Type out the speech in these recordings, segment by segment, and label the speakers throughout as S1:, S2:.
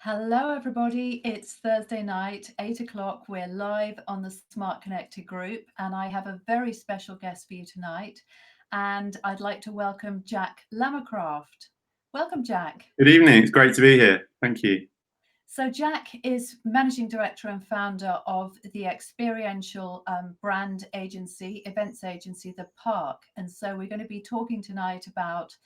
S1: Hello, everybody. It's Thursday night, 8 o'clock. We're live on the Smart Connected group, and I have a very special guest for you tonight. And I'd like to welcome Jack Lamacraft. Welcome, Jack.
S2: Good evening. It's great to be here. Thank you.
S1: So, Jack is managing director and founder of the experiential brand agency, events agency, The Park. And so, we're going to be talking tonight about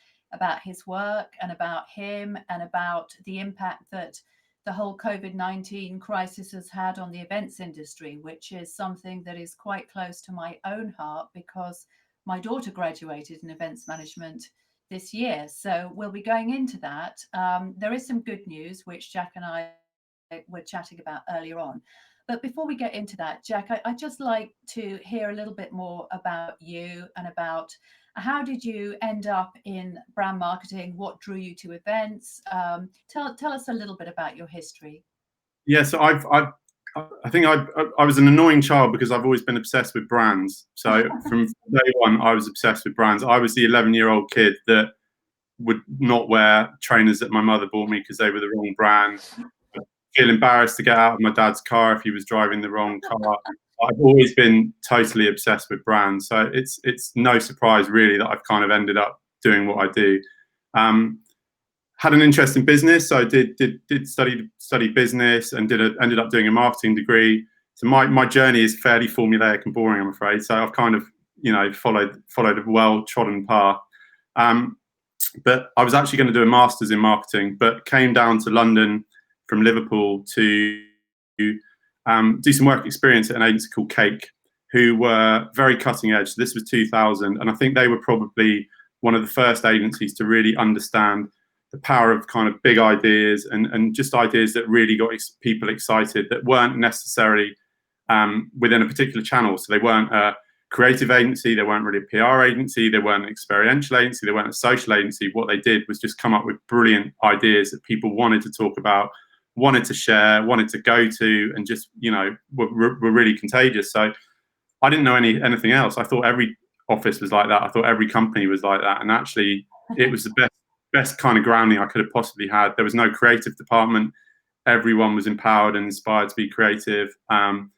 S1: his work and about him and about the impact that the whole COVID-19 crisis has had on the events industry, which is something that is quite close to my own heart because my daughter graduated in events management this year. So we'll be going into that. There is some good news, which Jack and I were chatting about earlier on. But before we get into that, Jack, I'd just like to hear a little bit more about you and about how did you end up in brand marketing? What drew you to events? Tell us a little bit about your history.
S2: Yeah, so I think I was an annoying child because I've always been obsessed with brands. So from day one, I was obsessed with brands. I was the 11-year-old kid that would not wear trainers that my mother bought me because they were the wrong brand. I'd feel embarrassed to get out of my dad's car if he was driving the wrong car. I've always been totally obsessed with brands. So it's no surprise really that I've kind of ended up doing what I do. Had an interest in business, so I did study business and ended up doing a marketing degree. So my journey is fairly formulaic and boring, I'm afraid. So I've kind of followed a well-trodden path. But I was actually going to do a master's in marketing, but came down to London from Liverpool to do some work experience at an agency called Cake, who were very cutting edge. So this was 2000, and I think they were probably one of the first agencies to really understand the power of kind of big ideas and just ideas that really got people excited that weren't necessarily within a particular channel. So they weren't a creative agency, they weren't really a PR agency, they weren't an experiential agency, they weren't a social agency. What they did was just come up with brilliant ideas that people wanted to talk about, wanted to share, wanted to go to, and just, were really contagious. So I didn't know anything else. I thought every office was like that. I thought every company was like that. And actually, it was the best kind of grounding I could have possibly had. There was no creative department. Everyone was empowered and inspired to be creative. And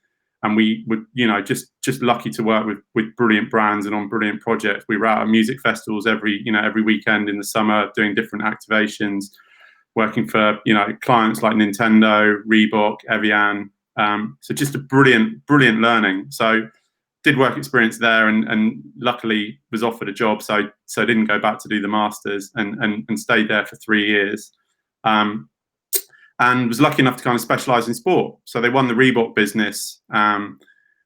S2: we were, just lucky to work with brilliant brands and on brilliant projects. We were out at music festivals every weekend in the summer, doing different activations, working for, clients like Nintendo, Reebok, Evian. So just a brilliant learning. So did work experience there and luckily was offered a job. So I didn't go back to do the masters and stayed there for 3 years. And was lucky enough to kind of specialize in sport. So they won the Reebok business,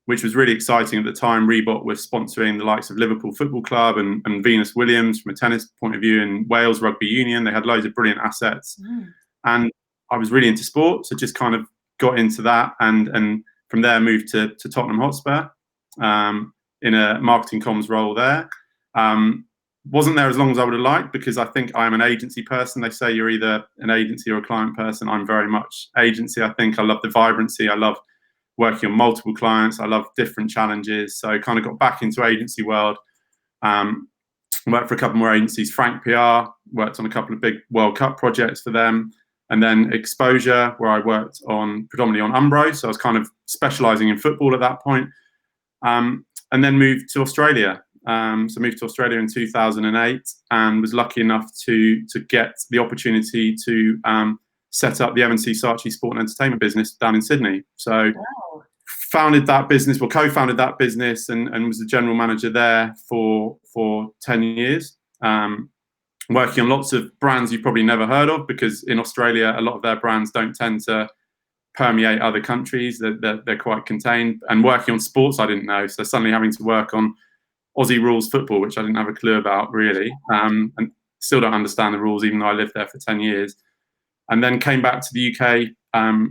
S2: which was really exciting at the time. Reebok was sponsoring the likes of Liverpool Football Club and Venus Williams from a tennis point of view, and Wales Rugby Union. They had loads of brilliant assets. And I was really into sport, so just kind of got into that and from there moved to Tottenham Hotspur in a marketing comms role there. Wasn't there as long as I would have liked because I think I'm an agency person. They say you're either an agency or a client person. I'm very much agency. I think I love the vibrancy. I love working on multiple clients. I love different challenges. So I kind of got back into agency world. Worked for a couple more agencies. Frank PR, worked on a couple of big World Cup projects for them. And then Exposure, where I worked on predominantly on Umbro. So I was kind of specializing in football at that point. And then moved to Australia. So moved to Australia in 2008 and was lucky enough to get the opportunity to set up the M&C Saatchi Sport and Entertainment business down in Sydney. So co-founded that business and was the general manager there for 10 years. Working on lots of brands you've probably never heard of because in Australia, a lot of their brands don't tend to permeate other countries. They're quite contained. And working on sports I didn't know. So suddenly having to work on Aussie rules football, which I didn't have a clue about really, and still don't understand the rules, even though I lived there for 10 years. And then came back to the UK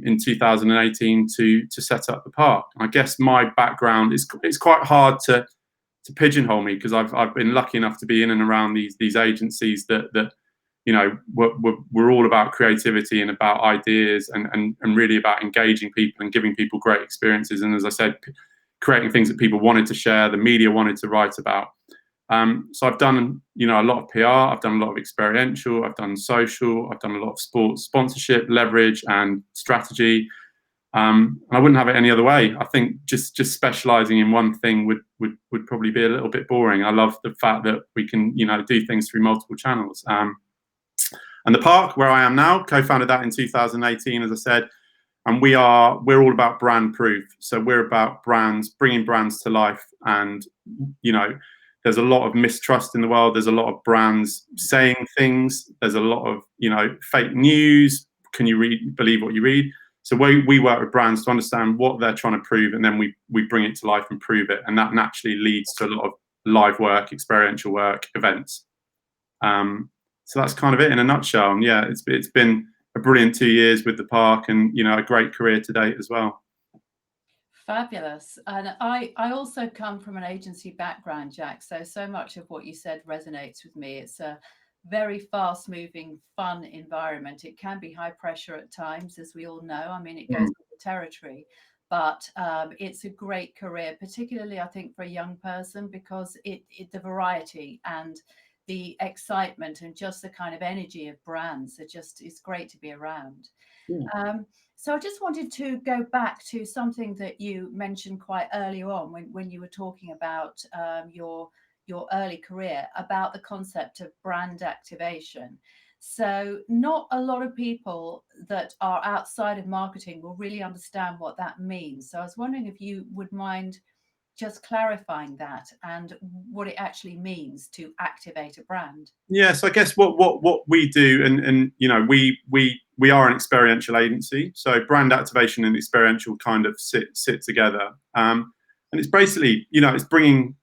S2: in 2018 to set up the park. I guess my background it's quite hard to pigeonhole me because I've been lucky enough to be in and around these agencies that we're all about creativity and about ideas and really about engaging people and giving people great experiences. And as I said, creating things that people wanted to share, the media wanted to write about. So I've done, a lot of PR, I've done a lot of experiential, I've done social, I've done a lot of sports sponsorship, leverage, and strategy. And I wouldn't have it any other way. I think just specialising in one thing would probably be a little bit boring. I love the fact that we can, do things through multiple channels. And the park where I am now, co-founded that in 2018, as I said, and we're all about brand proof. So we're about brands, bringing brands to life. And there's a lot of mistrust in the world. There's a lot of brands saying things. There's a lot of fake news. Can you believe what you read? So we work with brands to understand what they're trying to prove, and then we bring it to life and prove it, and that naturally leads to a lot of live work, experiential work, events. So that's kind of it in a nutshell. And yeah, it's been a brilliant 2 years with the park, and a great career to date as well.
S1: Fabulous. And I also come from an agency background, Jack. So much of what you said resonates with me. It's a very fast moving, fun environment. It can be high pressure at times, as we all know. I mean, it goes with the territory, but it's a great career, particularly I think for a young person, because the variety and the excitement and just the kind of energy of brands it's great to be around.
S2: Yeah.
S1: So I just wanted to go back to something that you mentioned quite early on when you were talking about your early career, about the concept of brand activation. So not a lot of people that are outside of marketing will really understand what that means. So I was wondering if you would mind just clarifying that and what it actually means to activate a brand.
S2: Yeah, so I guess what we do, and we are an experiential agency, so brand activation and experiential kind of sit together, and it's basically it's bringing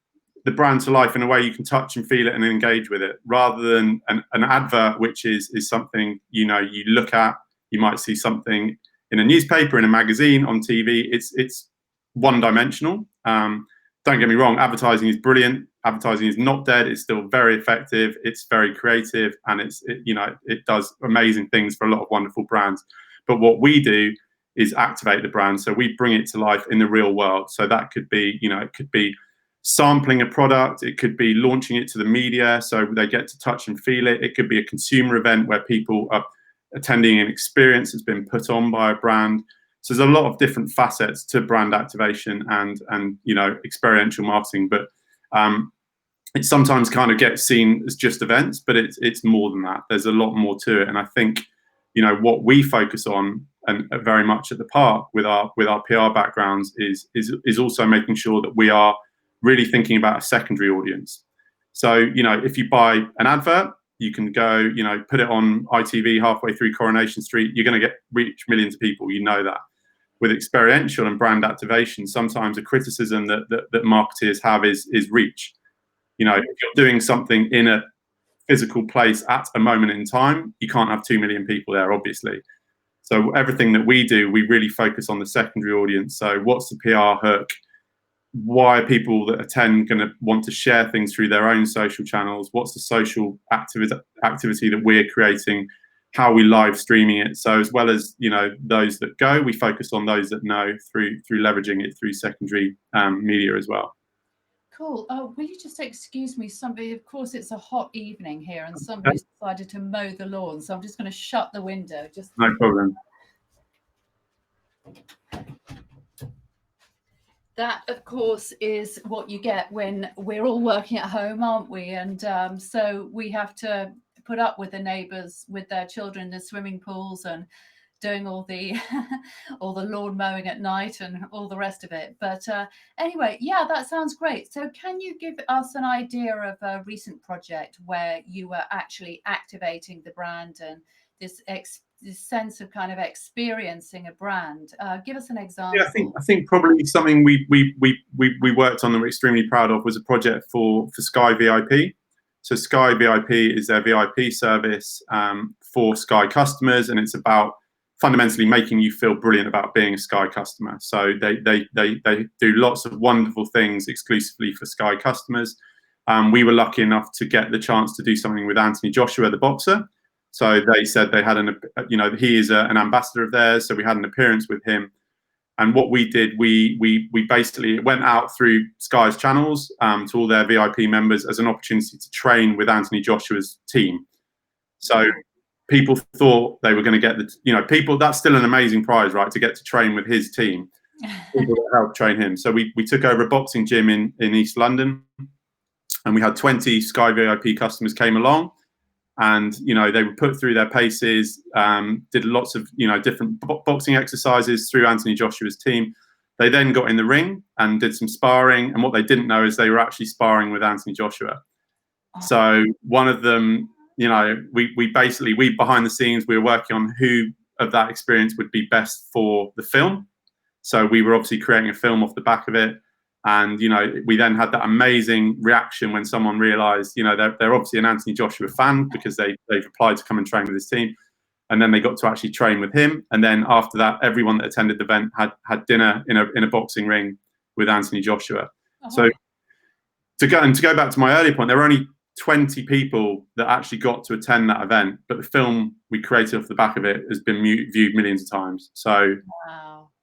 S2: the brand to life in a way you can touch and feel it and engage with it, rather than an advert, which is something you look at. You might see something in a newspaper, in a magazine, on TV. It's one dimensional. Don't get me wrong, advertising is brilliant. Advertising is not dead. It's still very effective. It's very creative, and it does amazing things for a lot of wonderful brands. But what we do is activate the brand. So we bring it to life in the real world. So that could be, it could be sampling a product. It could be launching it to the media so they get to touch and feel it. It could be a consumer event where people are attending an experience that's been put on by a brand. So there's a lot of different facets to brand activation and experiential marketing, but it sometimes kind of gets seen as just events, but it's more than that. There's a lot more to it, and I think what we focus on, and very much at the park with our PR backgrounds, is also making sure that we are really thinking about a secondary audience. So if you buy an advert, you can go put it on ITV halfway through Coronation Street. You're going to reach millions of people. That. With experiential and brand activation, sometimes a criticism that marketers have is reach. If you're doing something in a physical place at a moment in time, you can't have 2 million people there, obviously. So everything that we do, we really focus on the secondary audience. So what's the PR hook? Why are people that attend going to want to share things through their own social channels? What's the social activity that we're creating? How are we live streaming it? So as well as those that go, we focus on those that know through leveraging it through secondary media as well.
S1: Cool. Oh, will you just excuse me? Of course, it's a hot evening here, and somebody's decided to mow the lawn, so I'm just going to shut the window. Just
S2: no problem.
S1: That, of course, is what you get when we're all working at home, aren't we? And so we have to put up with the neighbours with their children in the swimming pools and doing all the all the lawn mowing at night and all the rest of it. But anyway, yeah, that sounds great. So can you give us an idea of a recent project where you were actually activating the brand and this sense of kind of experiencing a brand? Give us an example.
S2: Yeah, I think probably something we worked on that we're extremely proud of was a project for Sky VIP. So Sky VIP is their VIP service for Sky customers, and it's about fundamentally making you feel brilliant about being a Sky customer. So they do lots of wonderful things exclusively for Sky customers. We were lucky enough to get the chance to do something with Anthony Joshua, the boxer. So they said they had he is an ambassador of theirs. So we had an appearance with him. And what we did, we basically went out through Sky's channels to all their VIP members as an opportunity to train with Anthony Joshua's team. So people thought they were going to get people, that's still an amazing prize, right? To get to train with his team, people that helped train him. So we took over a boxing gym in East London, and we had 20 Sky VIP customers came along, and they were put through their paces, did lots of different boxing exercises through Anthony Joshua's team. They then got in the ring and did some sparring, and what they didn't know is they were actually sparring with Anthony Joshua. So one of them, we behind the scenes, we were working on who of that experience would be best for the film. So we were obviously creating a film off the back of it. And, we then had that amazing reaction when someone realized, they're obviously an Anthony Joshua fan because they've applied to come and train with his team. And then they got to actually train with him. And then after that, everyone that attended the event had dinner in a boxing ring with Anthony Joshua. So to go back to my earlier point, there were only 20 people that actually got to attend that event, but the film we created off the back of it has been viewed millions of times. So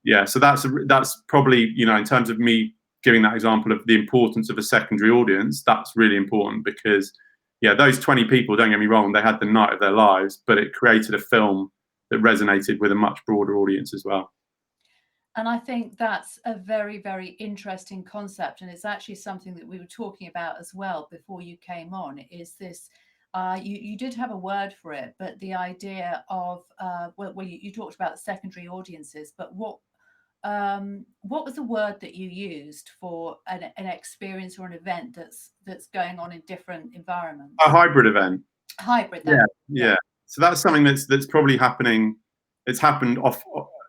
S2: yeah, so that's probably, in terms of me giving that example of the importance of a secondary audience, that's really important, because those 20 people, don't get me wrong, they had the night of their lives, but it created a film that resonated with a much broader audience as well.
S1: And I think that's a very, very interesting concept. And it's actually something that we were talking about as well before you came on, is this, you did have a word for it, but the idea of, you talked about secondary audiences, but what was the word that you used for an experience or an event that's going on in different environments?
S2: A hybrid event.
S1: Hybrid.
S2: Yeah. So that's something that's probably happening. It's happened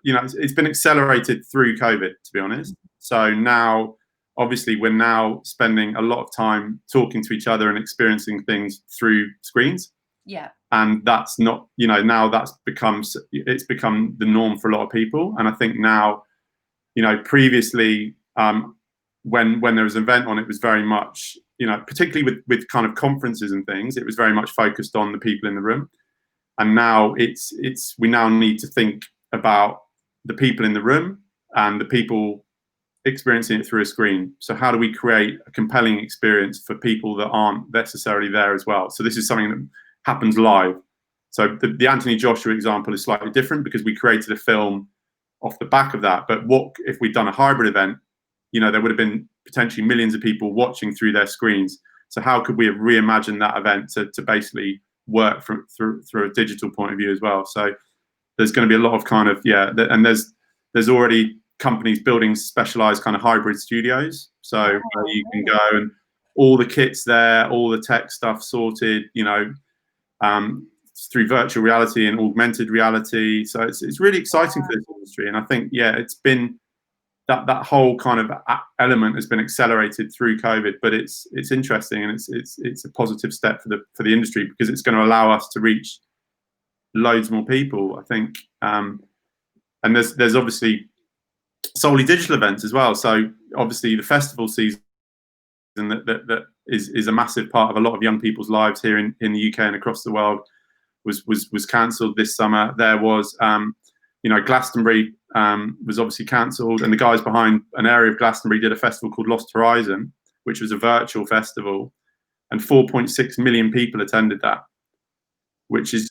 S2: it's been accelerated through COVID, to be honest. So now, obviously, we're now spending a lot of time talking to each other and experiencing things through screens.
S1: Yeah.
S2: And that's not, now it's become the norm for a lot of people. And I think now, previously, when there was an event on, it was very much, particularly with kind of conferences and things, it was very much focused on the people in the room. And now we now need to think about the people in the room and the people experiencing it through a screen. So how do we create a compelling experience for people that aren't necessarily there as well? So this is something that happens live. So the Anthony Joshua example is slightly different because we created a film off the back of that. But what if we'd done a hybrid event? There would have been potentially millions of people watching through their screens. So how could we have reimagined that event to basically work through a digital point of view as well? So there's going to be a lot of kind of, and there's already companies building specialized kind of hybrid studios. So you can go and all the kits there, all the tech stuff sorted, through virtual reality and augmented reality. So it's really exciting for this industry. And I think, it's been that whole kind of element has been accelerated through COVID, but it's interesting, and it's a positive step for the industry, because it's going to allow us to reach loads more people, I think. And there's obviously solely digital events as well. So obviously the festival season that is a massive part of a lot of young people's lives here in the UK and across the world was cancelled this summer. There was Glastonbury was obviously cancelled, and the guys behind an area of Glastonbury did a festival called Lost Horizon, which was a virtual festival, and 4.6 million people attended that, which is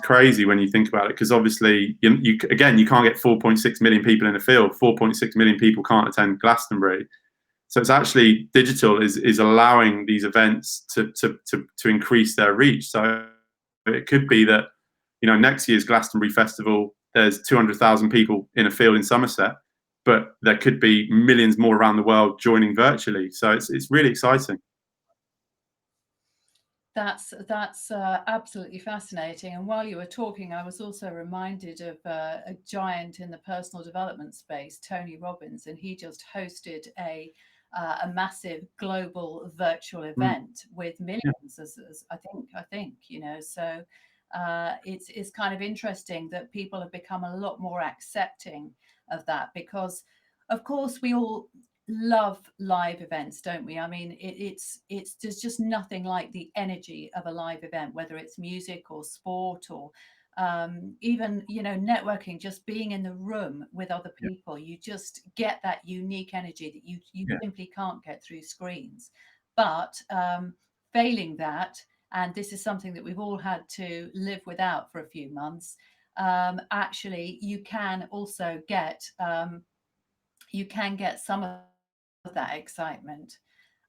S2: crazy when you think about it, because obviously you can't get 4.6 million people in a field. 4.6 million people can't attend Glastonbury. So it's actually digital is allowing these events to increase their reach. So it could be that next year's Glastonbury Festival, there's 200,000 people in a field in Somerset, but there could be millions more around the world joining virtually. So it's really exciting.
S1: That's absolutely fascinating. And while you were talking, I was also reminded of a giant in the personal development space, Tony Robbins, and he just hosted a massive global virtual event with millions, as I think. So it's kind of interesting that people have become a lot more accepting of that, because of course we all love live events, don't we? I mean, it's there's just nothing like the energy of a live event, whether it's music or sport or even, you know, networking, just being in the room with other
S2: Yeah.
S1: people, you just get that unique energy that you
S2: Yeah.
S1: simply can't get through screens. But failing that, and this is something that we've all had to live without for a few months, actually you can also get some of that excitement.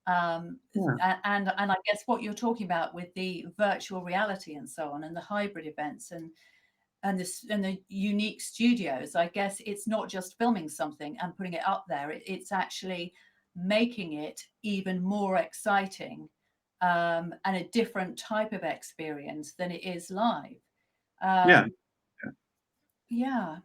S2: Yeah.
S1: And I guess what you're talking about with the virtual reality and so on, and the hybrid events, and the unique studios, I guess it's not just filming something and putting it up there. It's actually making it even more exciting, and a different type of experience than it is live.
S2: Yeah.
S1: Um, yeah.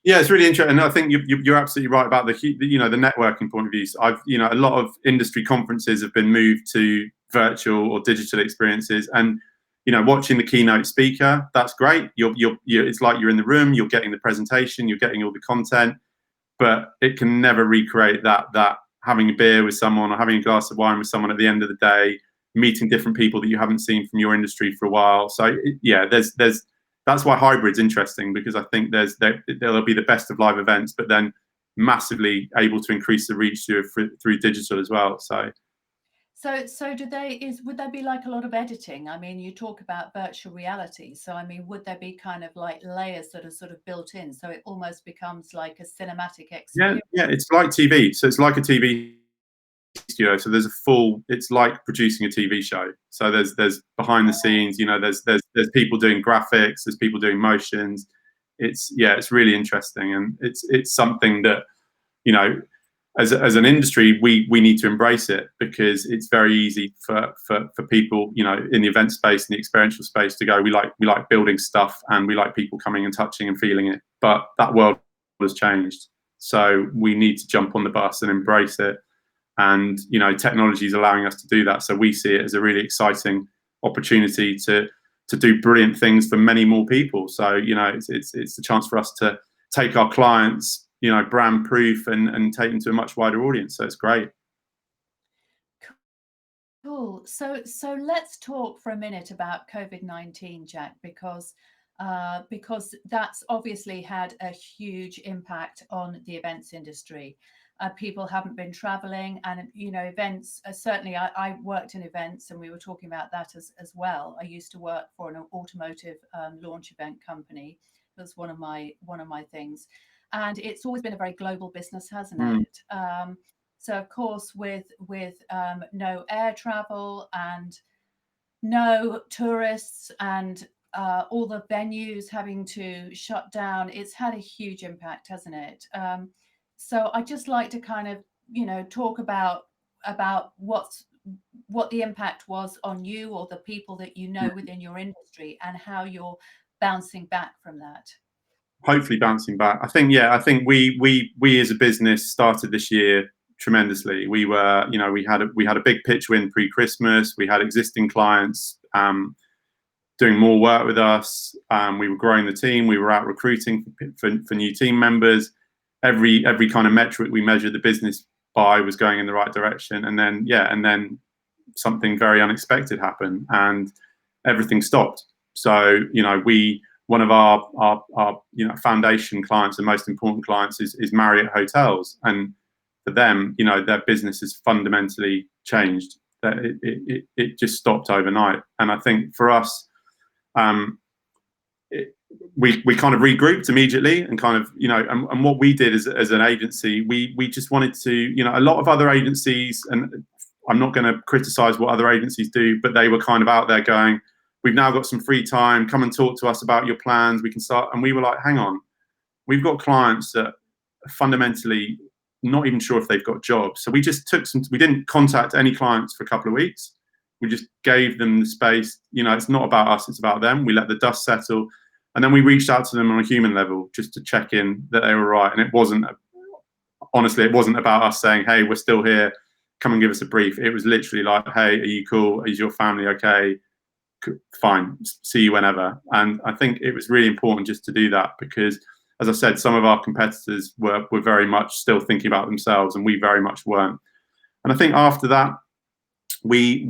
S2: Yeah, it's really interesting. And I think you're absolutely right about the networking point of view. So a lot of industry conferences have been moved to virtual or digital experiences, and watching the keynote speaker, that's great. It's like you're in the room, you're getting the presentation, you're getting all the content, but it can never recreate that having a beer with someone or having a glass of wine with someone at the end of the day, meeting different people that you haven't seen from your industry for a while. So yeah, there's that's why hybrid's interesting, because I think there'll be the best of live events, but then massively able to increase the reach through digital as well. So
S1: would there be like a lot of editing? I mean, you talk about virtual reality. So, I mean, would there be kind of like layers that are sort of built in? So it almost becomes like a cinematic experience.
S2: yeah, it's like TV. So it's like a TV studio. So it's like producing a TV show. So there's behind the scenes, there's people doing graphics, there's people doing motions. It's really interesting, and it's something that, as an industry, we need to embrace it, because it's very easy for people, in the event space and the experiential space, to go, we like building stuff and we like people coming and touching and feeling it. But that world has changed. So we need to jump on the bus and embrace it. And technology is allowing us to do that. So we see it as a really exciting opportunity to do brilliant things for many more people. So it's a chance for us to take our clients, brand proof, and take them to a much wider audience. So it's great.
S1: Cool. So let's talk for a minute about COVID-19, Jack, because that's obviously had a huge impact on the events industry. People haven't been traveling, and events. Certainly, I worked in events, and we were talking about that as well. I used to work for an automotive launch event company. That's one of my things, and it's always been a very global business, hasn't
S2: Mm.
S1: it? So of course, with no air travel and no tourists, and all the venues having to shut down, it's had a huge impact, hasn't it? So I'd just like to kind of talk about what the impact was on you or the people that within your industry, and how you're bouncing back from that.
S2: Hopefully bouncing back. I think we as a business started this year tremendously. We were, we had a big pitch win pre-Christmas. We had existing clients doing more work with us. We were growing the team. We were out recruiting for new team members. Every kind of metric we measured the business by was going in the right direction. And then something very unexpected happened, and everything stopped. So one of our foundation clients and most important clients is Marriott Hotels, and for them, their business has fundamentally changed. It just stopped overnight. And I think for us, we kind of regrouped immediately, and kind of and what we did as an agency, we just wanted to, a lot of other agencies, and I'm not going to criticize what other agencies do, but they were kind of out there going, we've now got some free time, come and talk to us about your plans, we can start. And we were like, hang on, we've got clients that are fundamentally not even sure if they've got jobs. So we just we didn't contact any clients for a couple of weeks. We just gave them the space. It's not about us, it's about them. We let the dust settle. And then we reached out to them on a human level just to check in that they were right. And honestly, it wasn't about us saying, hey, we're still here, come and give us a brief. It was literally like, hey, are you cool? Is your family okay? Fine, see you whenever. And I think it was really important just to do that, because, as I said, some of our competitors were very much still thinking about themselves, and we very much weren't. And I think after that, we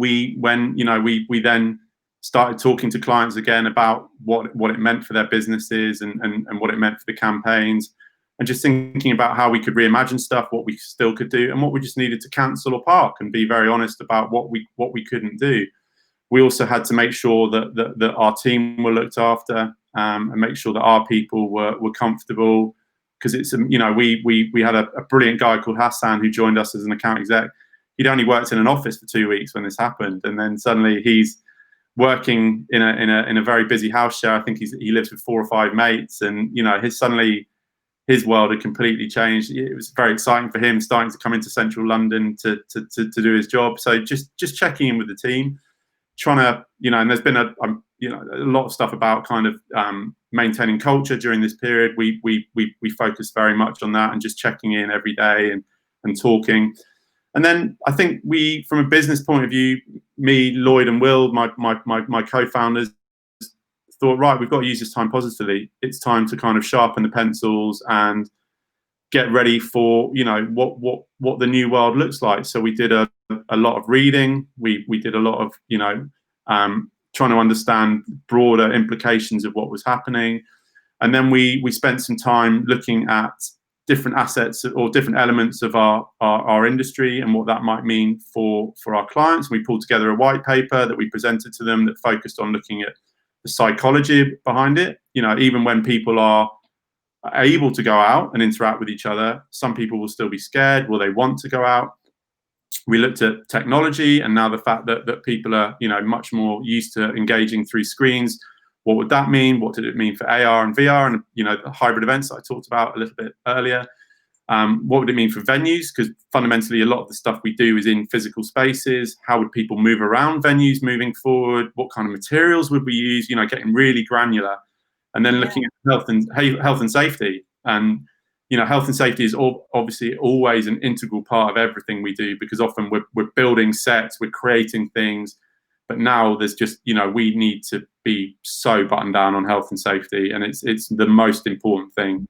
S2: then started talking to clients again about what it meant for their businesses and what it meant for the campaigns, and just thinking about how we could reimagine stuff, what we still could do, and what we just needed to cancel or park, and be very honest about what we couldn't do. We also had to make sure that our team were looked after, and make sure that our people were comfortable, because it's, you know, we had a brilliant guy called Hassan who joined us as an account exec. He'd only worked in an office for 2 weeks when this happened, and then suddenly he's working in a very busy house share. I think he lives with 4 or 5 mates, and you know, his world had completely changed. It was very exciting for him, starting to come into central London to do his job. So just checking in with the team, trying to, you know, and there's been a lot of stuff about kind of maintaining culture during this period. We focused very much on that, and just checking in every day and talking. And then I think we, from a business point of view, me, Lloyd, and Will, my co-founders, thought, right, we've got to use this time positively. It's time to kind of sharpen the pencils and get ready for, you know, what the new world looks like. So we did a lot of reading. We did a lot of, you know, trying to understand broader implications of what was happening. And then we spent some time looking at different assets or different elements of our industry and what that might mean for our clients. We pulled together a white paper that we presented to them that focused on looking at the psychology behind it. You know, even when people are able to go out and interact with each other, some people will still be scared. Will they want to go out? We looked at technology, and now the fact that people are, you know, much more used to engaging through screens. What would that mean? What did it mean for AR and VR and, you know, the hybrid events that I talked about a little bit earlier? What would it mean for venues? Because fundamentally, a lot of the stuff we do is in physical spaces. How would people move around venues moving forward? What kind of materials would we use? You know, getting really granular. And then looking at health and safety. And, you know, health and safety is obviously always an integral part of everything we do, because often we're building sets, we're creating things. But now there's just, you know, we need to be so buttoned down on health and safety, and it's the most important thing,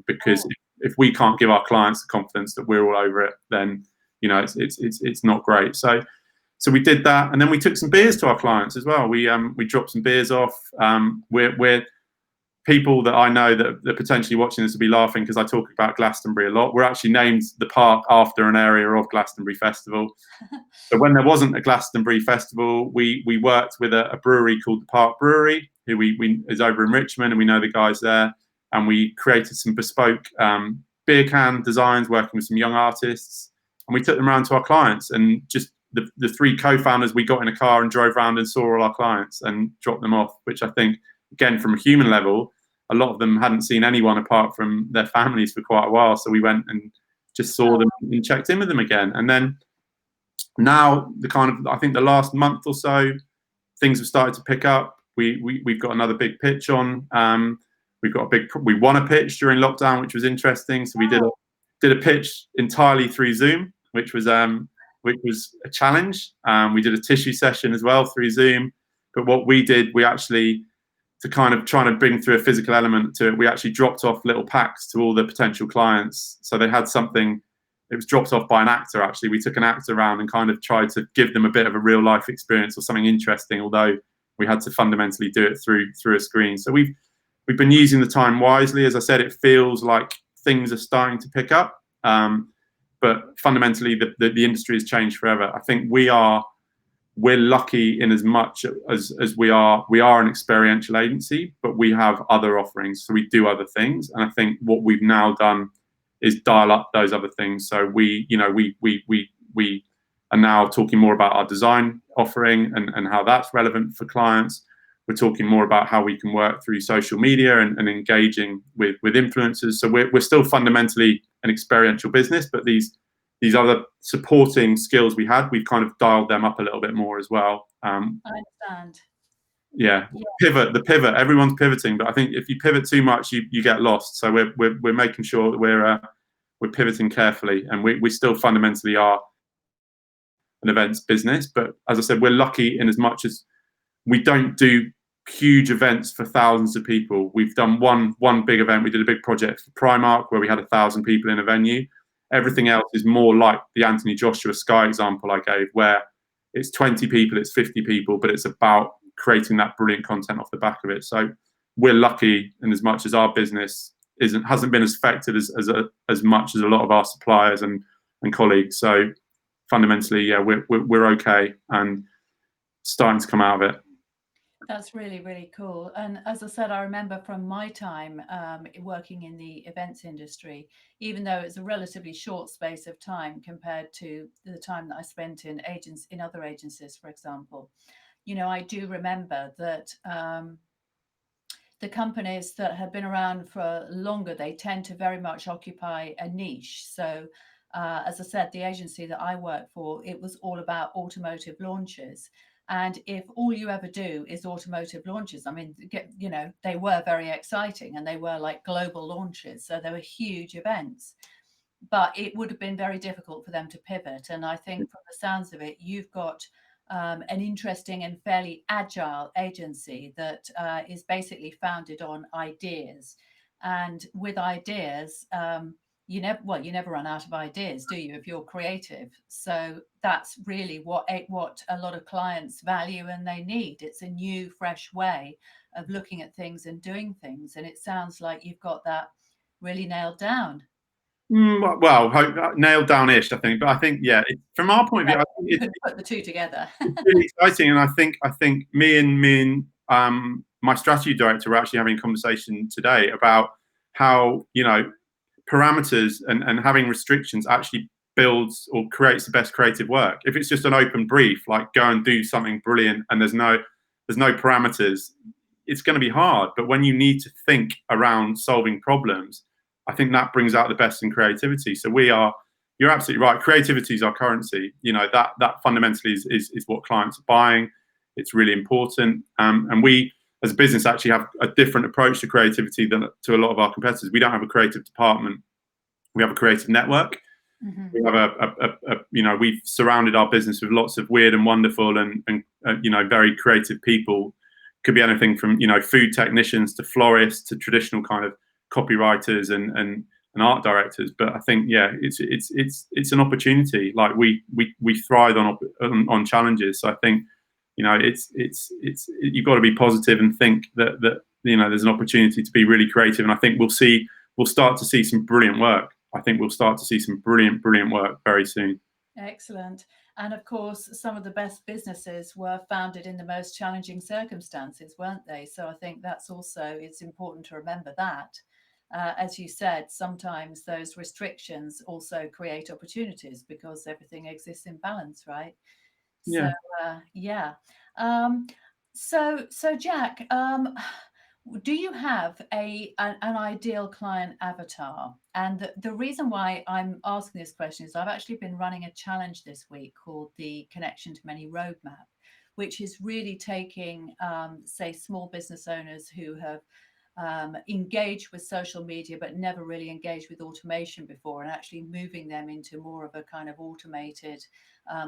S2: because if we can't give our clients the confidence that we're all over it, then, you know, it's not great. So we did that, and then we took some beers to our clients as well. We dropped some beers off. We're people that I know that potentially watching this will be laughing, because I talk about Glastonbury a lot. We're actually named the park after an area of Glastonbury Festival. So when there wasn't a Glastonbury Festival, we worked with a brewery called the Park Brewery, who we is over in Richmond, and we know the guys there. And we created some bespoke beer can designs, working with some young artists, and we took them around to our clients. And just the 3 co-founders, we got in a car and drove around and saw all our clients and dropped them off, which I think, again, from a human level, a lot of them hadn't seen anyone apart from their families for quite a while. So we went and just saw them and checked in with them again. And then now, I think the last month or so, things have started to pick up. We've got another big pitch on. We won a pitch during lockdown, which was interesting. So we did a pitch entirely through Zoom, which was a challenge. We did a tissue session as well through Zoom. But what we did, we actually, to kind of trying to bring through a physical element to it, we actually dropped off little packs to all the potential clients. So they had something. It was dropped off by an actor, actually. We took an actor around and kind of tried to give them a bit of a real life experience or something interesting, although we had to fundamentally do it through a screen. So we've been using the time wisely. As I said, it feels like things are starting to pick up. But fundamentally, the industry has changed forever. I think we're lucky in as much as we are an experiential agency, but we have other offerings. So we do other things. And I think what we've now done is dial up those other things. So we are now talking more about our design offering and how that's relevant for clients. We're talking more about how we can work through social media and engaging with influencers. So we're still fundamentally an experiential business, but these other supporting skills we've kind of dialed them up a little bit more as well.
S1: I understand.
S2: Yeah. The pivot. Everyone's pivoting, but I think if you pivot too much, you get lost. So we're making sure that we're pivoting carefully, and we still fundamentally are an events business. But as I said, we're lucky in as much as we don't do huge events for thousands of people. We've done one big event. We did a big project for Primark where we had 1,000 people in a venue. Everything else is more like the Anthony Joshua Sky example I gave, where it's 20 people, it's 50 people, but it's about creating that brilliant content off the back of it. So we're lucky in as much as our business hasn't been as affected as much as a lot of our suppliers and colleagues. So fundamentally, yeah, we're okay and starting to come out of it.
S1: That's really, really cool. And as I said, I remember from my time working in the events industry, even though it's a relatively short space of time compared to the time that I spent in other agencies, for example, I do remember that the companies that have been around for longer, they tend to very much occupy a niche. So as I said, the agency that I work for, it was all about automotive launches. And if all you ever do is automotive launches, I mean, they were very exciting and they were like global launches. So they were huge events, but it would have been very difficult for them to pivot. And I think from the sounds of it, you've got an interesting and fairly agile agency that is basically founded on ideas. And with ideas, you never run out of ideas, do you, if you're creative? So that's really what a lot of clients value and they need. It's a new, fresh way of looking at things and doing things. And it sounds like you've got that really nailed down.
S2: Well, nailed down-ish, I think. But I think, yeah, from our point of view, I think
S1: you could put the two together.
S2: It's really exciting, and I think me and my strategy director were actually having a conversation today about how parameters and having restrictions actually builds or creates the best creative work. If it's just an open brief, like go and do something brilliant, and there's no parameters, it's going to be hard. But when you need to think around solving problems, I think that brings out the best in creativity. So you're absolutely right. Creativity is our currency. That fundamentally is what clients are buying. It's really important. And we, as a business, actually have a different approach to creativity than to a lot of our competitors. We don't have a creative department. We have a creative network. Mm-hmm. We have we've surrounded our business with lots of weird and wonderful and very creative people. Could be anything from food technicians to florists to traditional kind of copywriters and art directors. But I think, yeah, it's an opportunity. Like we thrive on challenges. So I think it's you've got to be positive and think that there's an opportunity to be really creative. And I think we'll start to see some brilliant work. I think we'll start to see some brilliant work very soon.
S1: Excellent. And of course, some of the best businesses were founded in the most challenging circumstances, weren't they? So I think it's important to remember that. As you said, sometimes those restrictions also create opportunities because everything exists in balance, right?
S2: Yeah.
S1: So, yeah. So Jack, do you have an ideal client avatar? And the reason why I'm asking this question is I've actually been running a challenge this week called the Connection to Many Roadmap, which is really taking, say, small business owners who have engaged with social media but never really engaged with automation before, and actually moving them into more of a kind of automated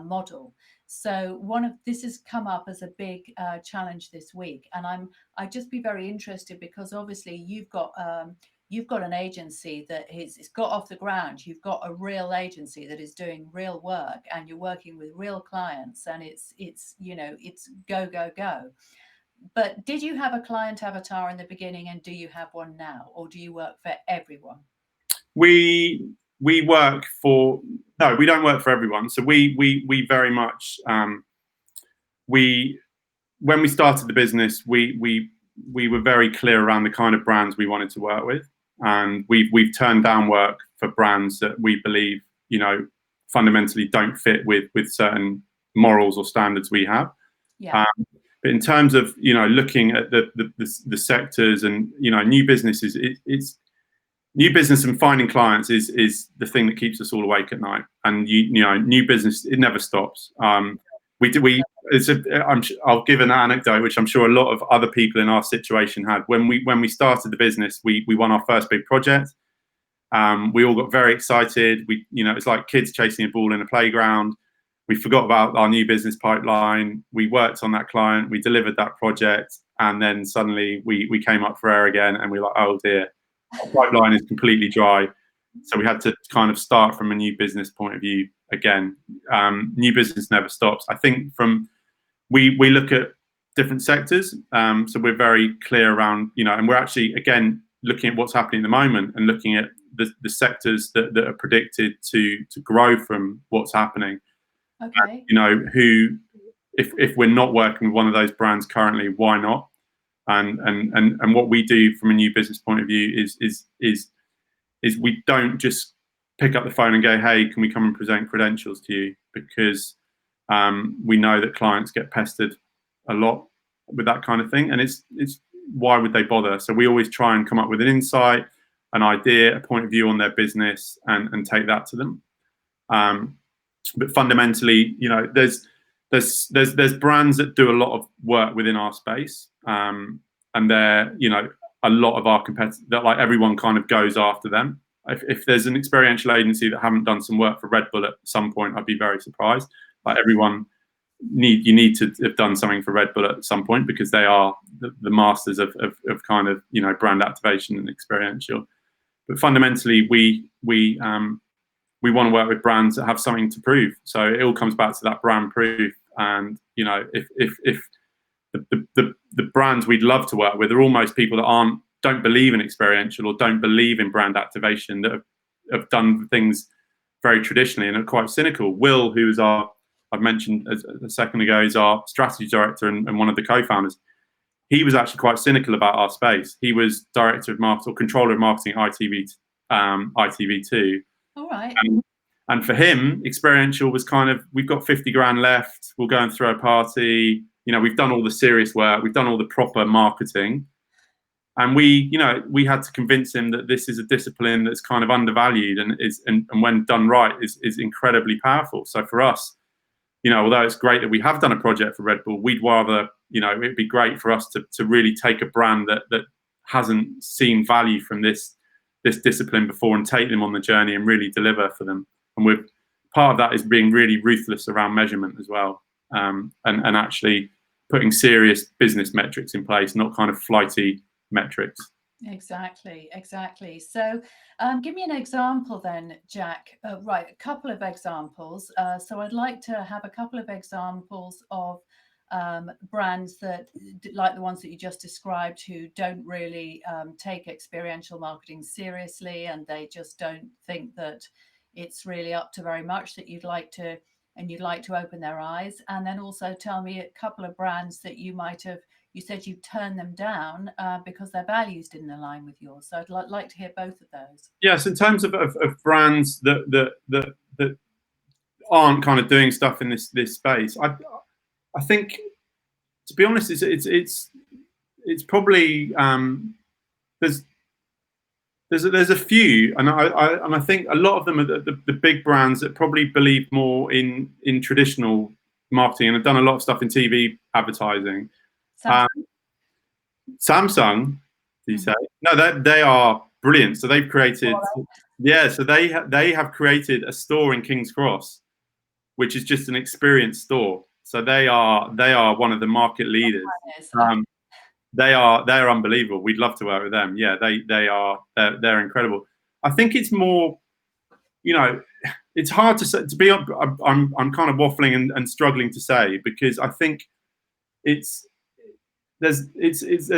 S1: model. So this has come up as a big challenge this week, and I'd just be very interested because obviously you've got an agency that it's got off the ground. You've got a real agency that is doing real work, and you're working with real clients, and it's go. But did you have a client avatar in the beginning, and do you have one now, or do you work for everyone?
S2: We work for we don't work for everyone. So we very much when we started the business, we were very clear around the kind of brands we wanted to work with, and we've turned down work for brands that we believe fundamentally don't fit with certain morals or standards we have.
S1: Yeah.
S2: But in terms of looking at the sectors and new businesses, it's new business and finding clients is the thing that keeps us all awake at night. And new business, it never stops. I'll give an anecdote, which I'm sure a lot of other people in our situation had. When we started the business, we won our first big project. We all got very excited. It's like kids chasing a ball in a playground. We forgot about our new business pipeline. We worked on that client. We delivered that project, and then suddenly we came up for air again, and we were like, oh dear, our pipeline is completely dry. So we had to kind of start from a new business point of view again. New business never stops. I think we look at different sectors. So we're very clear around, and we're actually, again, looking at what's happening at the moment and looking at the sectors that are predicted to grow from what's happening.
S1: Okay.
S2: Who, if we're not working with one of those brands currently, why not? And what we do from a new business point of view is we don't just pick up the phone and go, hey, can we come and present credentials to you? Because we know that clients get pestered a lot with that kind of thing, and it's why would they bother? So we always try and come up with an insight, an idea, a point of view on their business, and take that to them. But fundamentally, there's brands that do a lot of work within our space, and they're, a lot of our competitors, that like everyone kind of goes after them. If there's an experiential agency that haven't done some work for Red Bull at some point, I'd be very surprised. Like everyone you need to have done something for Red Bull at some point, because they are the masters of kind of, brand activation and experiential. But fundamentally, we want to work with brands that have something to prove. So it all comes back to that brand proof. And if the brands we'd love to work with are almost people that don't believe in experiential or don't believe in brand activation, that have done things very traditionally and are quite cynical. Will, who is I've mentioned a second ago, is our strategy director and one of the co-founders. He was actually quite cynical about our space. He was director of marketing or controller of marketing at ITV2.
S1: All right.
S2: And for him, experiential was kind of, we've got 50 grand left, we'll go and throw a party. We've done all the serious work, we've done all the proper marketing. And we had to convince him that this is a discipline that's kind of undervalued and when done right is incredibly powerful. So for us, although it's great that we have done a project for Red Bull, we'd rather, it'd be great for us to really take a brand that hasn't seen value from this discipline before and take them on the journey and really deliver for them. And part of that is being really ruthless around measurement as well, and actually putting serious business metrics in place, not kind of flighty metrics.
S1: Exactly. So give me an example then, Jack. Right, a couple of examples. So I'd like to have a couple of examples of brands that, like the ones that you just described, who don't really take experiential marketing seriously, and they just don't think that it's really up to very much, that you'd like to open their eyes. And then also tell me a couple of brands that you said you turned them down because their values didn't align with yours. So I'd like to hear both of those.
S2: Yes, in terms of brands that aren't kind of doing stuff in this space, I think, to be honest, it's probably there's a few, and I think a lot of them are the big brands that probably believe more in traditional marketing and have done a lot of stuff in TV advertising. Samsung, do you say? No, they are brilliant. So they've created, so they have created a store in King's Cross, which is just an experience store. So they are one of the market leaders. They're unbelievable. We'd love to work with them. Yeah, they're incredible. I think it's more, it's hard to say. I'm kind of waffling and struggling to say, because I think there's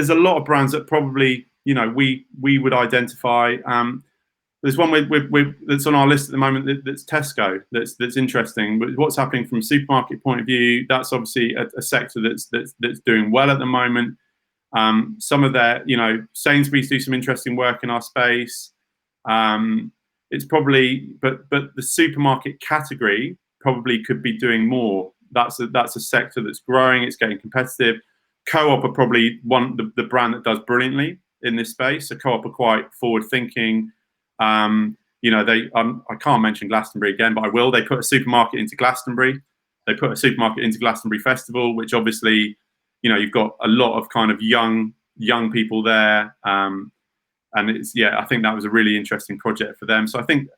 S2: a lot of brands that probably we would identify. There's one that's on our list at the moment that's Tesco. That's interesting. What's happening from a supermarket point of view? That's obviously a sector that's doing well at the moment. Some of their, Sainsbury's do some interesting work in our space. It's probably, but the supermarket category probably could be doing more. That's a sector that's growing. It's getting competitive. Co-op are probably the brand that does brilliantly in this space. So Co-op are quite forward thinking. I can't mention Glastonbury again, but I will. They put a supermarket into Glastonbury. They put a supermarket into Glastonbury Festival, which obviously, you've got a lot of kind of young people there. And I think that was a really interesting project for them. So I think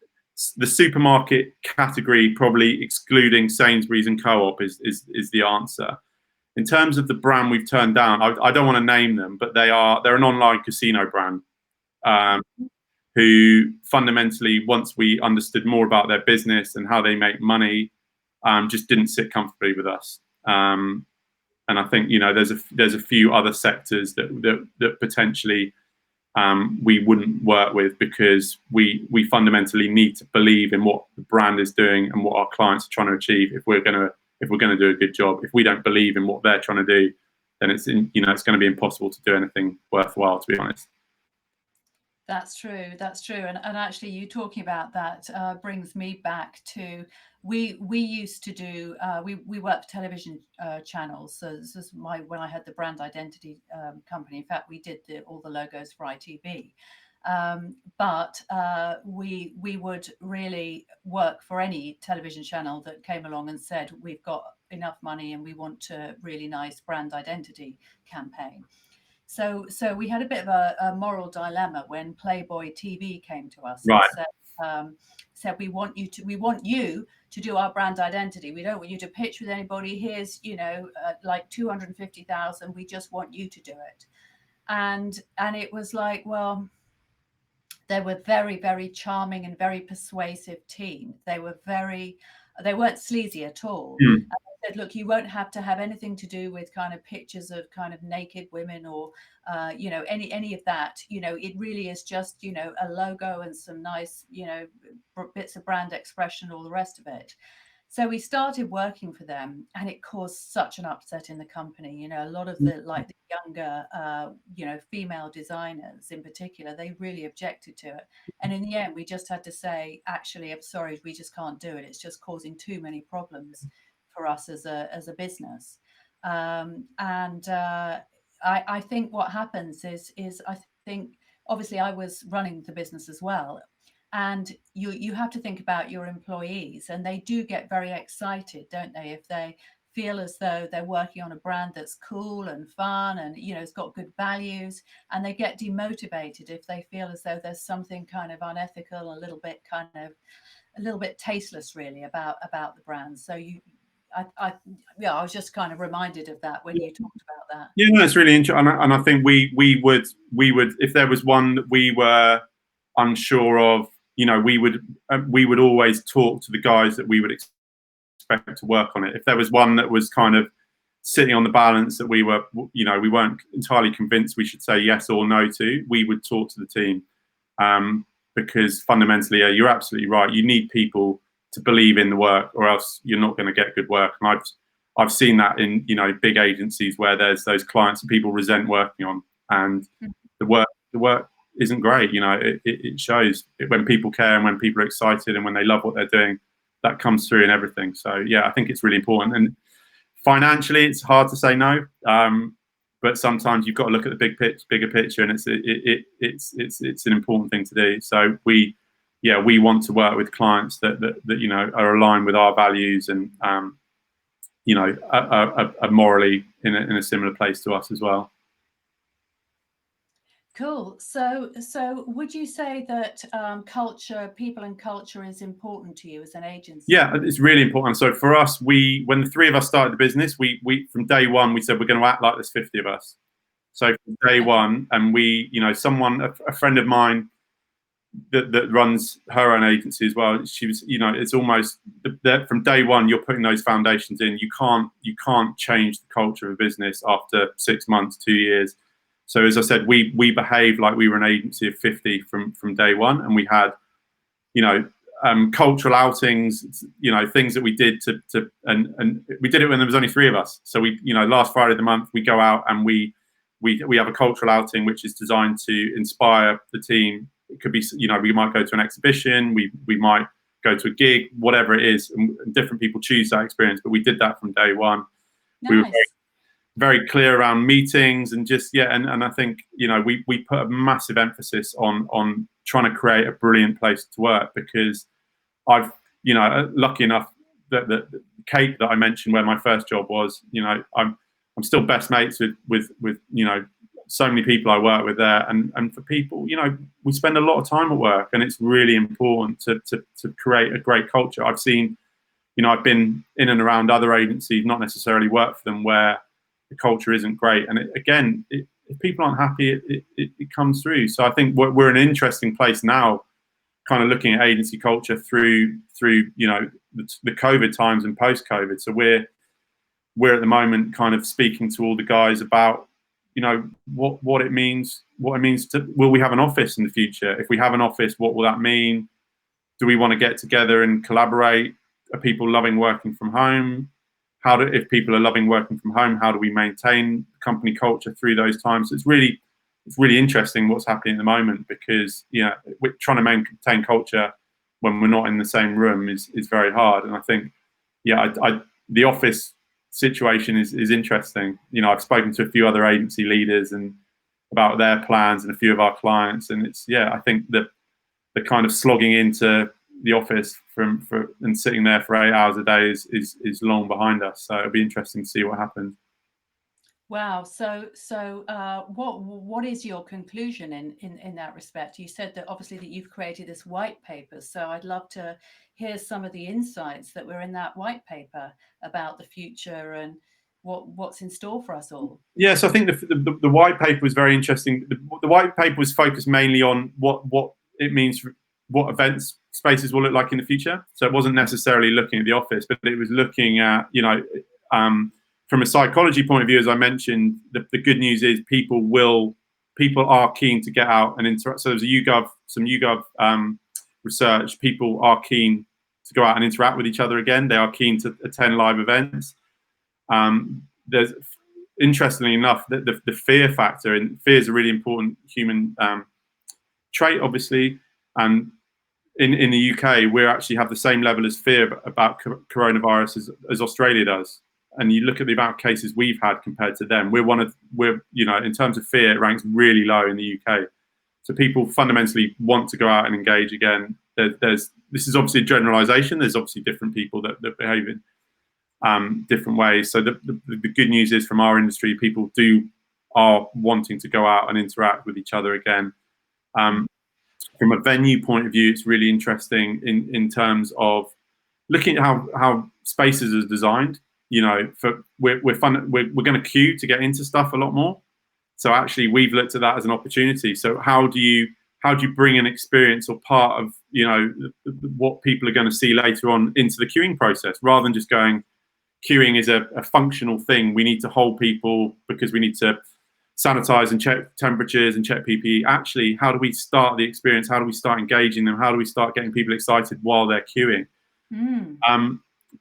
S2: the supermarket category, probably excluding Sainsbury's and Co-op, is the answer. In terms of the brand we've turned down, I don't want to name them, but they're an online casino brand, who fundamentally, once we understood more about their business and how they make money, just didn't sit comfortably with us. And I think, you know, there's a few other sectors that potentially we wouldn't work with, because we fundamentally need to believe in what the brand is doing and what our clients are trying to achieve. If we're going to do a good job, if we don't believe in what they're trying to do, then it's going to be impossible to do anything worthwhile, to be honest.
S1: That's true. That's true. And actually, you talking about that brings me back to we used to do we worked television channels. So this was when I had the brand identity company. In fact, we did all the logos for ITV. But we would really work for any television channel that came along and said, we've got enough money and we want a really nice brand identity campaign. So we had a bit of a moral dilemma when Playboy TV came to us,
S2: right,
S1: and said we want you to do our brand identity. We don't want you to pitch with anybody. Here's like 250,000. We just want you to do it. And it was like, well, they were very, very charming and very persuasive team. They weren't sleazy at all.
S2: Mm.
S1: Said, look, you won't have to have anything to do with kind of pictures of kind of naked women or any of that. It really is just a logo and some nice bits of brand expression, all the rest of it. So we started working for them, and it caused such an upset in the company. A lot of the younger female designers in particular, they really objected to it. And in the end, we just had to say, actually, I'm sorry, we just can't do it. It's just causing too many problems for us as a business. I think what happens is I think obviously I was running the business as well, and you have to think about your employees, and they do get very excited, don't they, if they feel as though they're working on a brand that's cool and fun and it's got good values, and they get demotivated if they feel as though there's something kind of unethical, a little bit tasteless really about the brand. So I was just kind of reminded of that when you talked about that.
S2: Yeah, no, it's really interesting, and I think we would if there was one that we were unsure of, we would always talk to the guys that we would expect to work on it. If there was one that was kind of sitting on the balance that we weren't entirely convinced we should say yes or no to, we would talk to the team, because fundamentally, you're absolutely right. You need people to believe in the work, or else you're not going to get good work. And I've seen that in big agencies where there's those clients that people resent working on, and the work isn't great. It shows when people care and when people are excited and when they love what they're doing. That comes through in everything. So yeah, I think it's really important. And financially, it's hard to say no, but sometimes you've got to look at the bigger picture, and it's an important thing to do. So we want to work with clients that are aligned with our values and are morally in a similar place to us as well.
S1: Cool. So would you say that people and culture is important to you as an agency?
S2: Yeah, it's really important. So for us, when the three of us started the business, we from day one, we said we're going to act like there's 50 of us. So from day one, and a friend of mine that runs her own agency as well, she was, it's almost from day one, you're putting those foundations in. You can't change the culture of a business after 6 months, 2 years. So as I said, we behaved like we were an agency of 50 from day one, and we had, cultural outings, things that we did and we did it when there was only 3 of us. So we, last Friday of the month, we go out and we have a cultural outing which is designed to inspire the team. It could be, we might go to an exhibition, we might go to a gig, whatever it is, and different people choose that experience. But we did that from day one.
S1: Nice.
S2: We were very clear around meetings and and I think we put a massive emphasis on trying to create a brilliant place to work, because I've lucky enough that the Cape that I mentioned where my first job was, I'm still best mates with so many people I work with there, and for people, we spend a lot of time at work, and it's really important to create a great culture. I've seen, I've been in and around other agencies, not necessarily work for them, where the culture isn't great, and if people aren't happy, it comes through. So I think we're in an interesting place now, kind of looking at agency culture through the COVID times and post-COVID. So we're at the moment kind of speaking to all the guys about, you know, what it means to, will we have an office in the future? If we have an office, what will that mean? Do we want to get together and collaborate? Are people loving working from home? If people are loving working from home, how do we maintain company culture through those times? It's really interesting what's happening at the moment, because, you know, we're trying to maintain culture when we're not in the same room is very hard. And I think, yeah, the office situation is interesting. You know, I've spoken to a few other agency leaders and about their plans and a few of our clients, and it's, yeah, I think that the kind of slogging into the office and sitting there for 8 hours a day is long behind us. So it'll be interesting to see what happens.
S1: Wow. So what is your conclusion in that respect? You said that obviously that you've created this white paper. So I'd love to hear some of the insights that were in that white paper about the future and what's in store for us all.
S2: Yes, I think the white paper was very interesting. The white paper was focused mainly on what it means for what events spaces will look like in the future. So it wasn't necessarily looking at the office, but it was looking at, you know, from a psychology point of view, as I mentioned, the good news is people are keen to get out and interact. So there's some YouGov research. People are keen to go out and interact with each other again. They are keen to attend live events. There's, interestingly enough, the fear factor, and fear is a really important human trait, obviously. And in the UK, we actually have the same level as fear about coronavirus as Australia does. And you look at the amount of cases we've had compared to them, we're you know, in terms of fear, it ranks really low in the UK. So people fundamentally want to go out and engage again. This is obviously a generalization. There's obviously different people that behave in different ways. So the good news is, from our industry, people are wanting to go out and interact with each other again. From a venue point of view, it's really interesting in terms of looking at how spaces are designed. You know, we're going to queue to get into stuff a lot more. So actually, we've looked at that as an opportunity. So how do you bring an experience or part of, you know, what people are going to see later on into the queuing process, rather than just going, queuing is a functional thing. We need to hold people because we need to sanitize and check temperatures and check PPE. Actually, how do we start the experience? How do we start engaging them? How do we start getting people excited while they're queuing?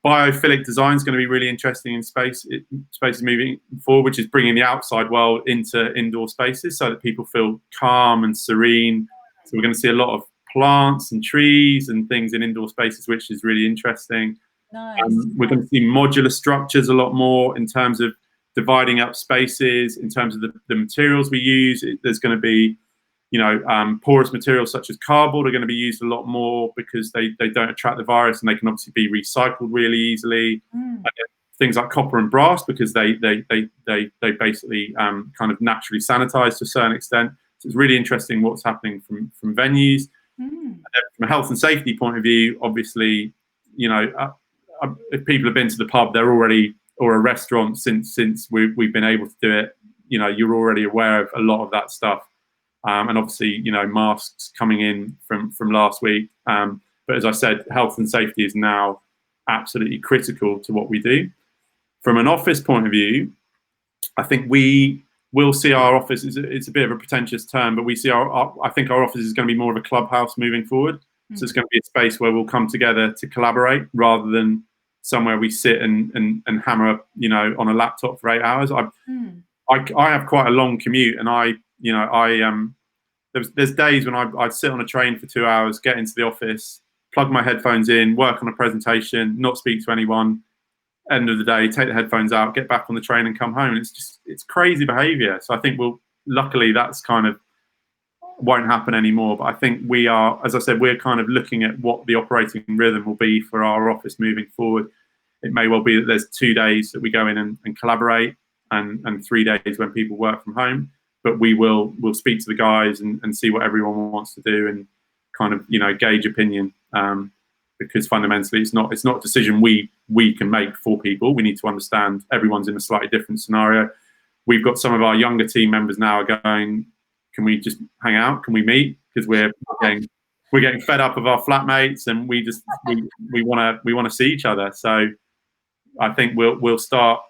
S2: Biophilic design is going to be really interesting in spaces moving forward, which is bringing the outside world into indoor spaces so that people feel calm and serene. So we're going to see a lot of plants and trees and things in indoor spaces, which is really interesting.
S1: Nice.
S2: We're going to see modular structures a lot more in terms of dividing up spaces, in terms of the materials we use. There's going to be, you know, porous materials such as cardboard are going to be used a lot more because they don't attract the virus, and they can obviously be recycled really easily. Things like copper and brass, because they basically kind of naturally sanitize to a certain extent. So it's really interesting what's happening from venues. And then from a health and safety point of view, obviously, you know, if people have been to the pub, they're already, or a restaurant, since we've been able to do it, you know, you're already aware of a lot of that stuff. And obviously, you know, masks coming in from last week. But as I said, health and safety is now absolutely critical to what we do. From an office point of view, I think we will see our office, it's a bit of a pretentious term, but we see I think our office is going to be more of a clubhouse moving forward. So it's going to be a space where we'll come together to collaborate, rather than somewhere we sit and hammer, you know, on a laptop for 8 hours. I have quite a long commute, and there's days when I'd sit on a train for 2 hours, get into the office, plug my headphones in, work on a presentation, not speak to anyone. End of the day, take the headphones out, get back on the train and come home. And it's crazy behavior. So I think luckily that's kind of won't happen anymore. But I think we are, as I said, we're kind of looking at what the operating rhythm will be for our office moving forward. It may well be that there's 2 days that we go in and collaborate, and 3 days when people work from home. But we'll speak to the guys and see what everyone wants to do, and kind of, you know, gauge opinion, because fundamentally it's not a decision we can make for people. We need to understand everyone's in a slightly different scenario. We've got some of our younger team members now are going, can we just hang out? Can we meet? Because we're getting fed up of our flatmates, and we want to see each other. So I think we'll start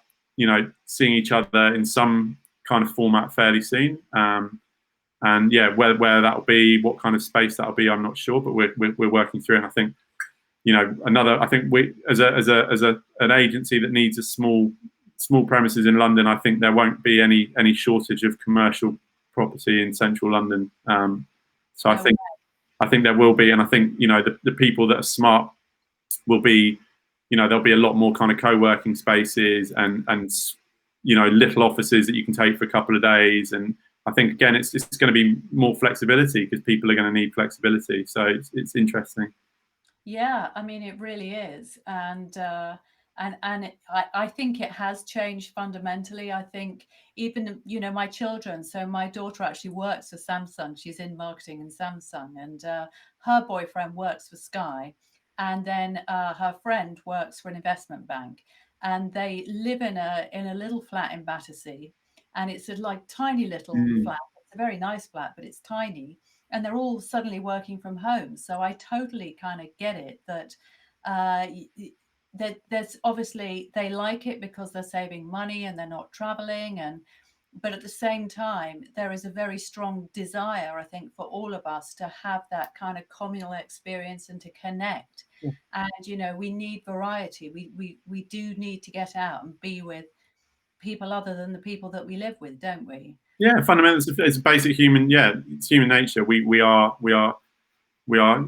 S2: seeing each other in some kind of format fairly soon. And yeah, where that'll be, what kind of space that'll be, I'm not sure, but we're working through. And I think, I think we as an agency that needs a small premises in London, I think there won't be any shortage of commercial property in central London. So
S1: No
S2: I think there will be, and I think the people that are smart will be, there'll be a lot more kind of co-working spaces and little offices that you can take for a couple of days. And I think again, it's going to be more flexibility because people are going to need flexibility. So it's interesting.
S1: Yeah, I mean, it really is. And I think it has changed fundamentally. I think even, my children, so my daughter actually works for Samsung. She's in marketing in Samsung, and her boyfriend works for Sky. And then her friend works for an investment bank. And they live in a little flat in Battersea. And it's a like tiny little flat. It's a very nice flat, but it's tiny, and they're all suddenly working from home. So I totally kind of get it that that there's obviously they like it because they're saving money and they're not traveling, but at the same time there is a very strong desire, I think, for all of us to have that kind of communal experience and to connect.
S2: Yeah.
S1: And we need variety. We do need to get out and be with people other than the people that we live with, don't we?
S2: Yeah, fundamentally, it's a basic human. Yeah, it's human nature. We are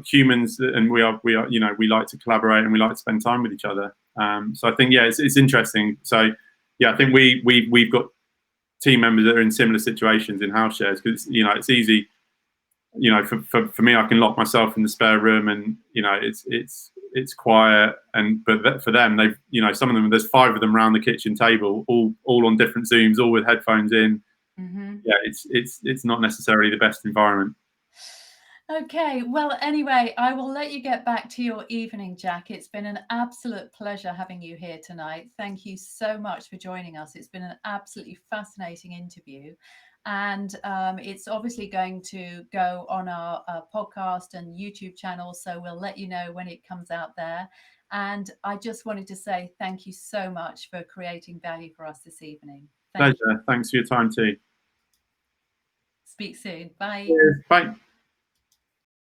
S2: humans, and we like to collaborate and we like to spend time with each other. So I think it's interesting. So yeah, I think we've got team members that are in similar situations in house shares because it's easy. For me, I can lock myself in the spare room, and it's quiet. But for them, they've some of them, there's 5 of them around the kitchen table, all on different Zooms, all with headphones in.
S1: Mm-hmm.
S2: Yeah, it's not necessarily the best environment.
S1: Okay, well, anyway, I will let you get back to your evening, Jack. It's been an absolute pleasure having you here tonight. Thank you so much for joining us. It's been an absolutely fascinating interview. And it's obviously going to go on our podcast and YouTube channel. So we'll let you know when it comes out there. And I just wanted to say thank you so much for creating value for us this evening.
S2: Pleasure. Thanks for your time too.
S1: Speak soon. Bye.
S2: Cheers. Bye.